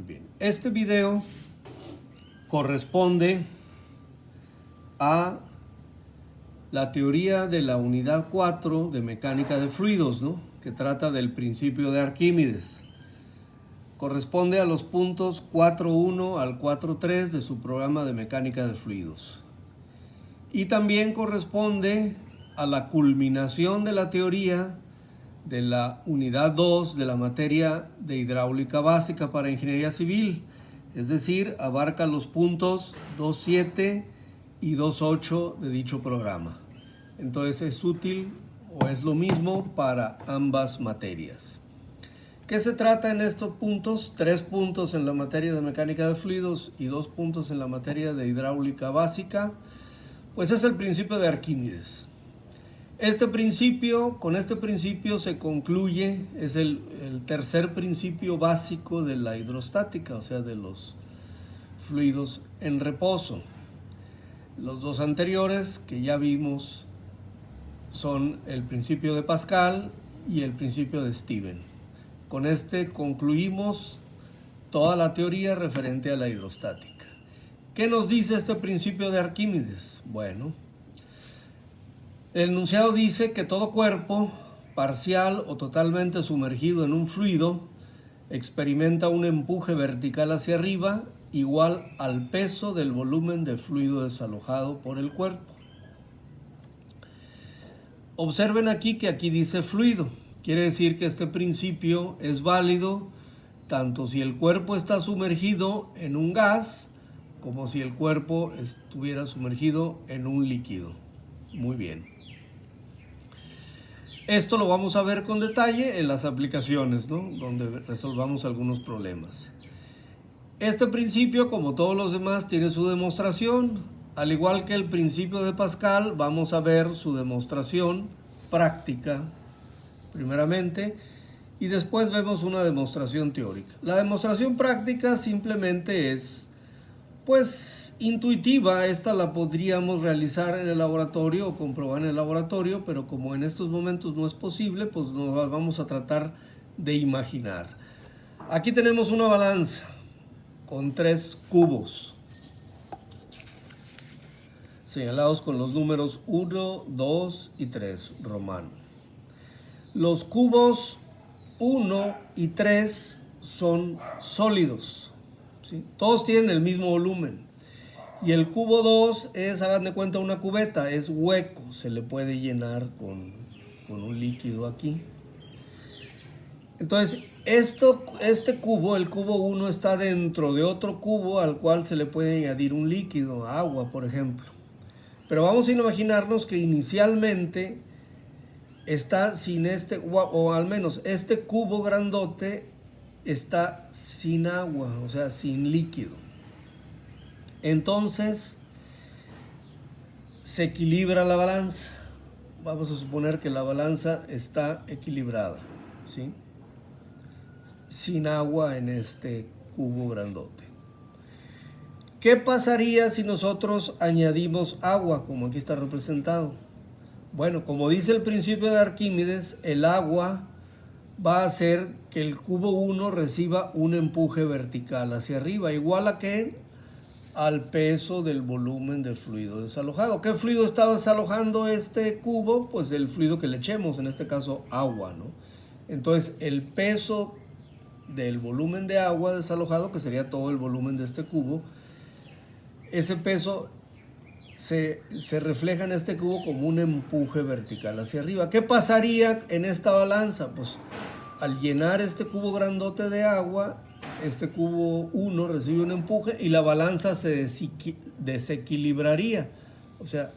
bien. Este video corresponde a la teoría de la unidad 4 de mecánica de fluidos, ¿no? Que trata del principio de Arquímedes. Corresponde a los puntos 4.1 al 4.3 de su programa de mecánica de fluidos. Y también corresponde a la culminación de la teoría de la unidad 2 de la materia de hidráulica básica para ingeniería civil, es decir, abarca los puntos 2.7 y 2.8 de dicho programa. Entonces es útil o es lo mismo para ambas materias. ¿Qué se trata en estos puntos? 3 puntos en la materia de mecánica de fluidos y 2 puntos en la materia de hidráulica básica. Pues es el principio de Arquímedes. Con este principio se concluye, es el tercer principio básico de la hidrostática, o sea, de los fluidos en reposo. Los dos anteriores que ya vimos son el principio de Pascal y el principio de Stevens. Con este concluimos toda la teoría referente a la hidrostática. ¿Qué nos dice este principio de Arquímedes? Bueno, el enunciado dice que todo cuerpo, parcial o totalmente sumergido en un fluido, experimenta un empuje vertical hacia arriba igual al peso del volumen de fluido desalojado por el cuerpo. Observen aquí que aquí dice fluido. Quiere decir que este principio es válido tanto si el cuerpo está sumergido en un gas como si el cuerpo estuviera sumergido en un líquido. Muy bien. Esto lo vamos a ver con detalle en las aplicaciones, ¿no? Donde resolvamos algunos problemas. Este principio, como todos los demás, tiene su demostración. Al igual que el principio de Pascal, vamos a ver su demostración práctica primeramente y después vemos una demostración teórica. La demostración práctica simplemente es, pues, intuitiva. Esta la podríamos realizar en el laboratorio o comprobar en el laboratorio, pero como en estos momentos no es posible, pues nos vamos a tratar de imaginar. Aquí tenemos una balanza con 3 cubos señalados con los números 1, 2 y 3 romano. Los cubos 1 y 3 son sólidos, ¿sí? Todos tienen el mismo volumen. Y el cubo 2 es, hagan de cuenta, una cubeta, es hueco, se le puede llenar con un líquido aquí. Entonces, este cubo, el cubo 1, está dentro de otro cubo al cual se le puede añadir un líquido, agua, por ejemplo. Pero vamos a imaginarnos que inicialmente está sin o al menos este cubo grandote está sin agua, o sea, sin líquido. Entonces, se equilibra la balanza. Vamos a suponer que la balanza está equilibrada, ¿sí? Sin agua en este cubo grandote. ¿Qué pasaría si nosotros añadimos agua, como aquí está representado? Bueno, como dice el principio de Arquímedes, el agua va a hacer que el cubo 1 reciba un empuje vertical hacia arriba, igual a ¿qué? Al peso del volumen del fluido desalojado. ¿Qué fluido está desalojando este cubo? Pues el fluido que le echemos, en este caso agua, ¿no? Entonces el peso del volumen de agua desalojado, que sería todo el volumen de este cubo, ese peso se refleja en este cubo como un empuje vertical hacia arriba. ¿Qué pasaría en esta balanza? Pues al llenar este cubo grandote de agua, este cubo 1 recibe un empuje y la balanza se desequilibraría. O sea,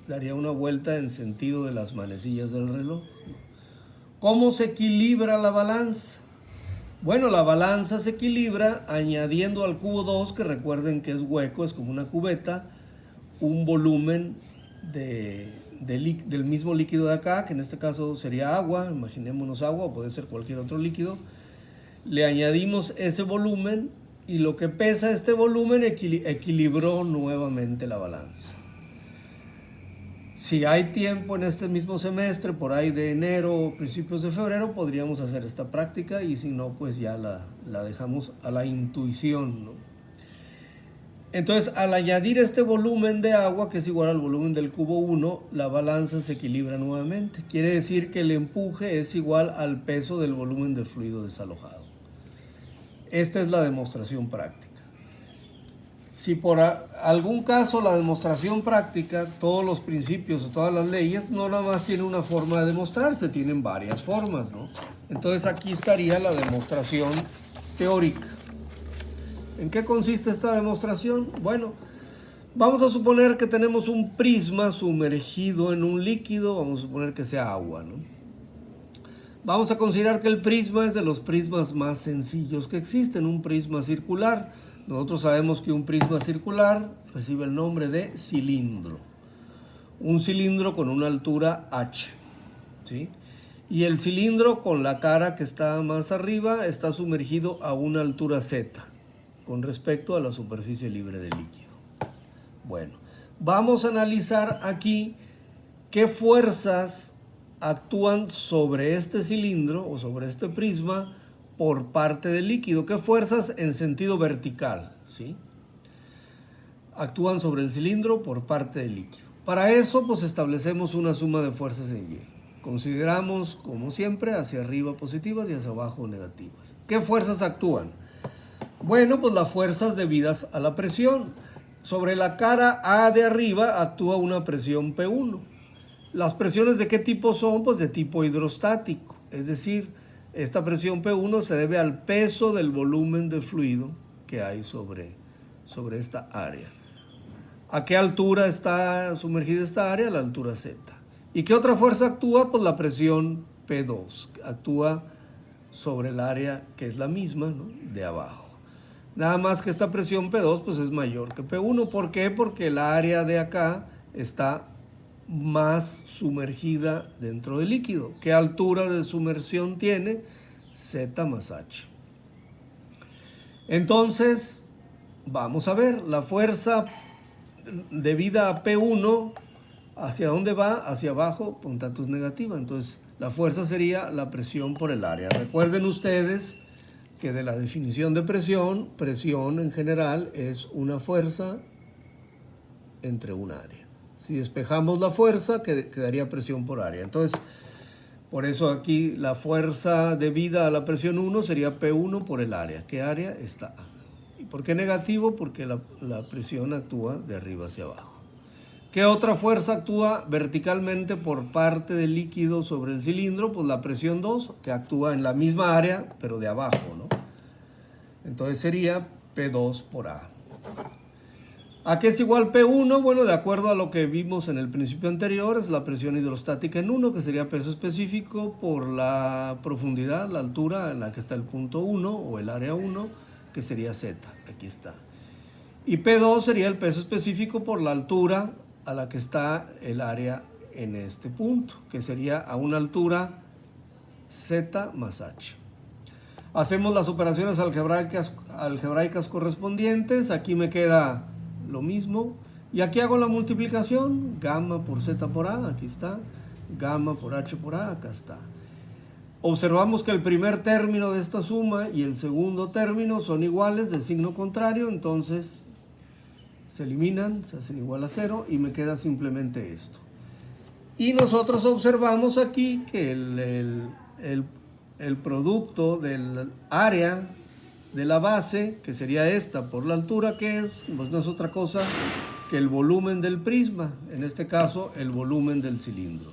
daría una vuelta en sentido de las manecillas del reloj. ¿Cómo se equilibra la balanza? Bueno, la balanza se equilibra añadiendo al cubo 2, que recuerden que es hueco, es como una cubeta, un volumen del mismo líquido de acá, que en este caso sería agua, imaginémonos agua, o puede ser cualquier otro líquido. Le añadimos ese volumen y lo que pesa este volumen equilibró nuevamente la balanza. Si hay tiempo en este mismo semestre, por ahí de enero o principios de febrero, podríamos hacer esta práctica, y si no, pues ya la dejamos a la intuición, ¿no? Entonces, al añadir este volumen de agua, que es igual al volumen del cubo 1, la balanza se equilibra nuevamente. Quiere decir que el empuje es igual al peso del volumen de fluido desalojado. Esta es la demostración práctica. Si por algún caso la demostración práctica, todos los principios o todas las leyes, no nada más tiene una forma de demostrarse, tienen varias formas, ¿no? Entonces aquí estaría la demostración teórica. ¿En qué consiste esta demostración? Bueno, vamos a suponer que tenemos un prisma sumergido en un líquido, vamos a suponer que sea agua, ¿no? Vamos a considerar que el prisma es de los prismas más sencillos que existen, un prisma circular. Nosotros sabemos que un prisma circular recibe el nombre de cilindro. Un cilindro con una altura h, ¿sí? Y el cilindro con la cara que está más arriba está sumergido a una altura z con respecto a la superficie libre de líquido. Bueno, vamos a analizar aquí qué fuerzas actúan sobre este cilindro o sobre este prisma por parte del líquido. ¿Qué fuerzas en sentido vertical, ¿sí? Actúan sobre el cilindro por parte del líquido? Para eso, pues establecemos una suma de fuerzas en Y. Consideramos, como siempre, hacia arriba positivas y hacia abajo negativas. ¿Qué fuerzas actúan? Bueno, pues las fuerzas debidas a la presión. Sobre la cara A de arriba actúa una presión P1. ¿Las presiones de qué tipo son? Pues de tipo hidrostático. Es decir, esta presión P1 se debe al peso del volumen de fluido que hay sobre esta área. ¿A qué altura está sumergida esta área? A la altura Z. ¿Y qué otra fuerza actúa? Pues la presión P2. Actúa sobre el área que es la misma, ¿no?, de abajo. Nada más que esta presión P2 pues es mayor que P1. ¿Por qué? Porque el área de acá está más sumergida dentro del líquido. ¿Qué altura de sumersión tiene? Z más H. Entonces, vamos a ver, la fuerza debida a P1, ¿hacia dónde va? Hacia abajo, por tanto es negativa. Entonces, la fuerza sería la presión por el área. Recuerden ustedes que de la definición de presión, presión en general es una fuerza entre un área. Si despejamos la fuerza, quedaría presión por área. Entonces, por eso aquí la fuerza debida a la presión 1 sería P1 por el área. ¿Qué área? Está A. ¿Y por qué negativo? Porque la presión actúa de arriba hacia abajo. ¿Qué otra fuerza actúa verticalmente por parte del líquido sobre el cilindro? Pues la presión 2, que actúa en la misma área, pero de abajo, ¿no? Entonces sería P2 por A. ¿A qué es igual P1? Bueno, de acuerdo a lo que vimos en el principio anterior, es la presión hidrostática en 1, que sería peso específico por la profundidad, la altura en la que está el punto 1 o el área 1, que sería Z. Aquí está. Y P2 sería el peso específico por la altura a la que está el área en este punto, que sería a una altura Z más H. Hacemos las operaciones algebraicas correspondientes. Aquí me queda lo mismo. Y aquí hago la multiplicación. Gamma por Z por A, aquí está. Gamma por H por A, acá está. Observamos que el primer término de esta suma y el segundo término son iguales, de signo contrario. Entonces se eliminan, se hacen igual a 0 y me queda simplemente esto. Y nosotros observamos aquí que el producto del área de la base, que sería esta por la altura, que es, pues no es otra cosa que el volumen del prisma, en este caso el volumen del cilindro.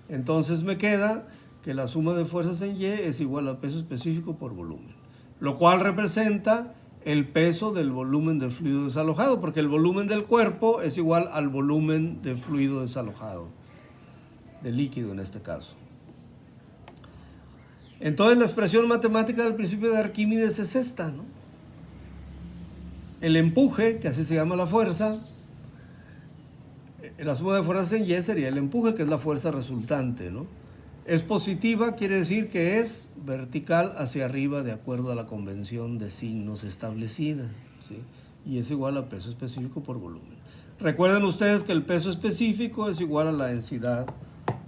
Entonces me queda que la suma de fuerzas en Y es igual a peso específico por volumen, lo cual representa el peso del volumen del fluido desalojado, porque el volumen del cuerpo es igual al volumen de fluido desalojado, de líquido en este caso. Entonces la expresión matemática del principio de Arquímedes es esta, ¿no? El empuje, que así se llama la fuerza, la suma de fuerzas en Y sería el empuje, que es la fuerza resultante, ¿no? Es positiva, quiere decir que es vertical hacia arriba de acuerdo a la convención de signos establecida, ¿sí? Y es igual a peso específico por volumen. Recuerden ustedes que el peso específico es igual a la densidad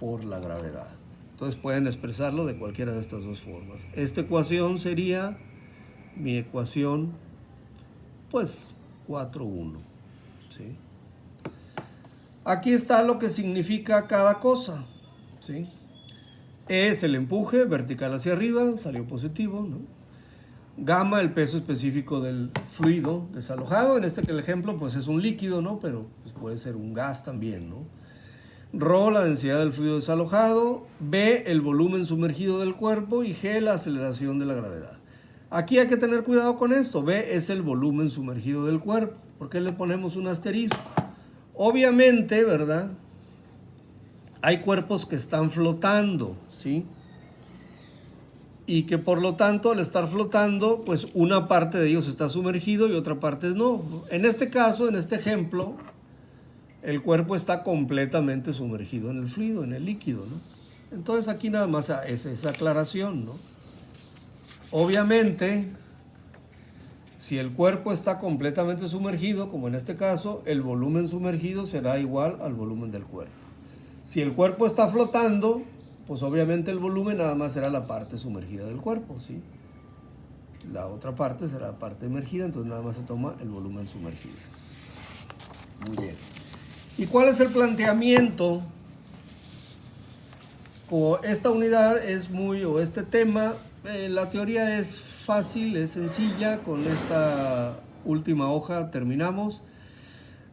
por la gravedad. Entonces pueden expresarlo de cualquiera de estas dos formas. Esta ecuación sería mi ecuación, pues, 4.1. ¿Sí? Aquí está lo que significa cada cosa. ¿Sí? E es el empuje vertical hacia arriba, salió positivo, ¿no? Gamma, el peso específico del fluido desalojado. En este que el ejemplo pues es un líquido, ¿no? Pero pues, puede ser un gas también, ¿no? Rho, la densidad del fluido desalojado. B, el volumen sumergido del cuerpo. Y G, la aceleración de la gravedad. Aquí hay que tener cuidado con esto. B es el volumen sumergido del cuerpo. ¿Por qué le ponemos un asterisco? Obviamente, ¿verdad? Hay cuerpos que están flotando, ¿sí? Y que por lo tanto al estar flotando, pues una parte de ellos está sumergido y otra parte no. En este caso, en este ejemplo, el cuerpo está completamente sumergido en el fluido, en el líquido, ¿no? Entonces aquí nada más es esa aclaración, ¿no? Obviamente, si el cuerpo está completamente sumergido, como en este caso, el volumen sumergido será igual al volumen del cuerpo. Si el cuerpo está flotando, pues obviamente el volumen nada más será la parte sumergida del cuerpo, ¿sí? La otra parte será la parte emergida, entonces nada más se toma el volumen sumergido. Muy bien. ¿Y cuál es el planteamiento? Como esta unidad es o este tema, la teoría es fácil, es sencilla, con esta última hoja terminamos.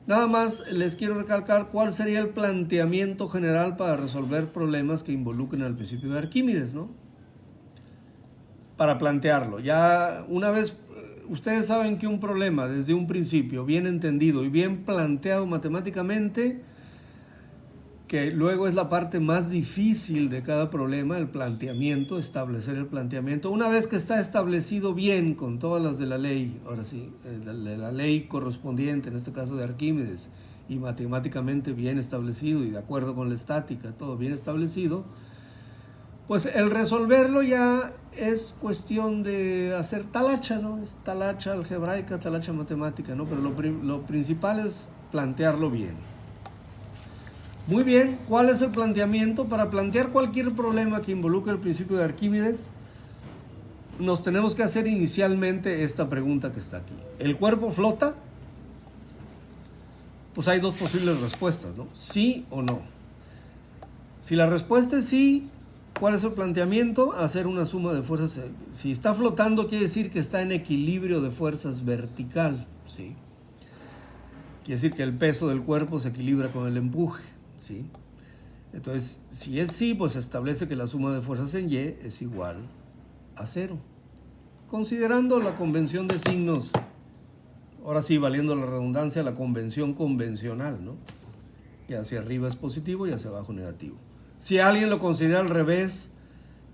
Nada más les quiero recalcar cuál sería el planteamiento general para resolver problemas que involucren al principio de Arquímedes, ¿no? Para plantearlo. Ya una vez, ustedes saben que un problema desde un principio bien entendido y bien planteado matemáticamente, que luego es la parte más difícil de cada problema, el planteamiento, establecer el planteamiento. Una vez que está establecido bien con todas las de la ley, ahora sí, de la ley correspondiente, en este caso de Arquímedes, y matemáticamente bien establecido y de acuerdo con la estática, todo bien establecido, pues el resolverlo ya es cuestión de hacer talacha, ¿no? Es talacha algebraica, talacha matemática, ¿no? Pero lo principal es plantearlo bien. Muy bien, ¿cuál es el planteamiento? Para plantear cualquier problema que involucre el principio de Arquímedes, nos tenemos que hacer inicialmente esta pregunta que está aquí. ¿El cuerpo flota? Pues hay dos posibles respuestas, ¿no? ¿Sí o no? Si la respuesta es sí, ¿cuál es el planteamiento? Hacer una suma de fuerzas. Si está flotando, quiere decir que está en equilibrio de fuerzas vertical, ¿sí? Quiere decir que el peso del cuerpo se equilibra con el empuje, ¿sí? Entonces, si es sí, pues se establece que la suma de fuerzas en Y es igual a 0. Considerando la convención de signos, ahora sí, valiendo la redundancia, la convención convencional, ¿no? Que hacia arriba es positivo y hacia abajo negativo. Si alguien lo considera al revés,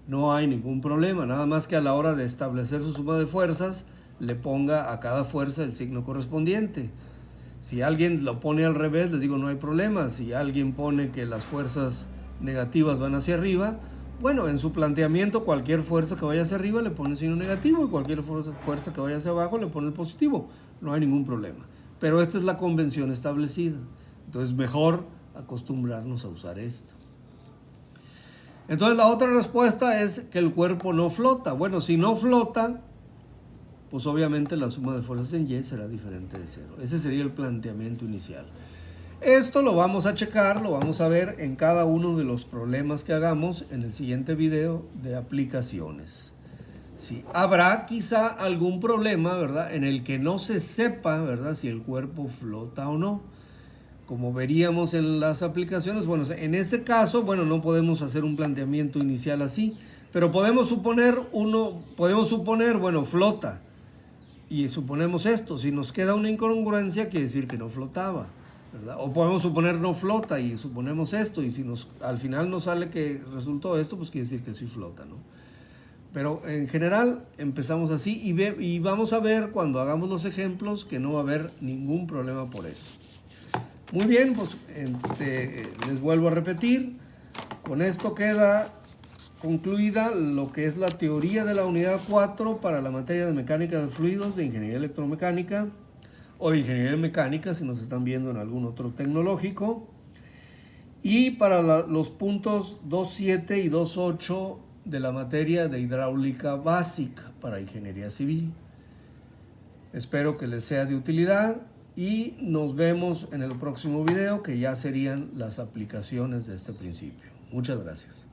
no hay ningún problema, nada más que a la hora de establecer su suma de fuerzas, le ponga a cada fuerza el signo correspondiente. Si alguien lo pone al revés, les digo, no hay problema. Si alguien pone que las fuerzas negativas van hacia arriba, bueno, en su planteamiento, cualquier fuerza que vaya hacia arriba le pone el signo negativo y cualquier fuerza que vaya hacia abajo le pone el positivo. No hay ningún problema. Pero esta es la convención establecida. Entonces, mejor acostumbrarnos a usar esto. Entonces, la otra respuesta es que el cuerpo no flota. Bueno, si no flota, pues obviamente la suma de fuerzas en Y será diferente de 0. Ese sería el planteamiento inicial. Esto lo vamos a checar, lo vamos a ver en cada uno de los problemas que hagamos en el siguiente video de aplicaciones. Sí, habrá quizá algún problema, ¿verdad?, en el que no se sepa, ¿verdad?, si el cuerpo flota o no. Como veríamos en las aplicaciones, bueno, en ese caso, bueno, no podemos hacer un planteamiento inicial así, pero podemos suponer, bueno, flota. Y suponemos esto, si nos queda una incongruencia, quiere decir que no flotaba, ¿verdad? O podemos suponer no flota y suponemos esto, y si al final nos sale que resultó esto, pues quiere decir que sí flota, ¿no? Pero en general empezamos así y vamos a ver cuando hagamos los ejemplos que no va a haber ningún problema por eso. Muy bien, pues les vuelvo a repetir, con esto queda concluida lo que es la teoría de la unidad 4 para la materia de mecánica de fluidos de ingeniería electromecánica. o de ingeniería mecánica si nos están viendo en algún otro tecnológico. Y para los puntos 2.7 y 2.8 de la materia de hidráulica básica para ingeniería civil. Espero que les sea de utilidad y nos vemos en el próximo video, que ya serían las aplicaciones de este principio. Muchas gracias.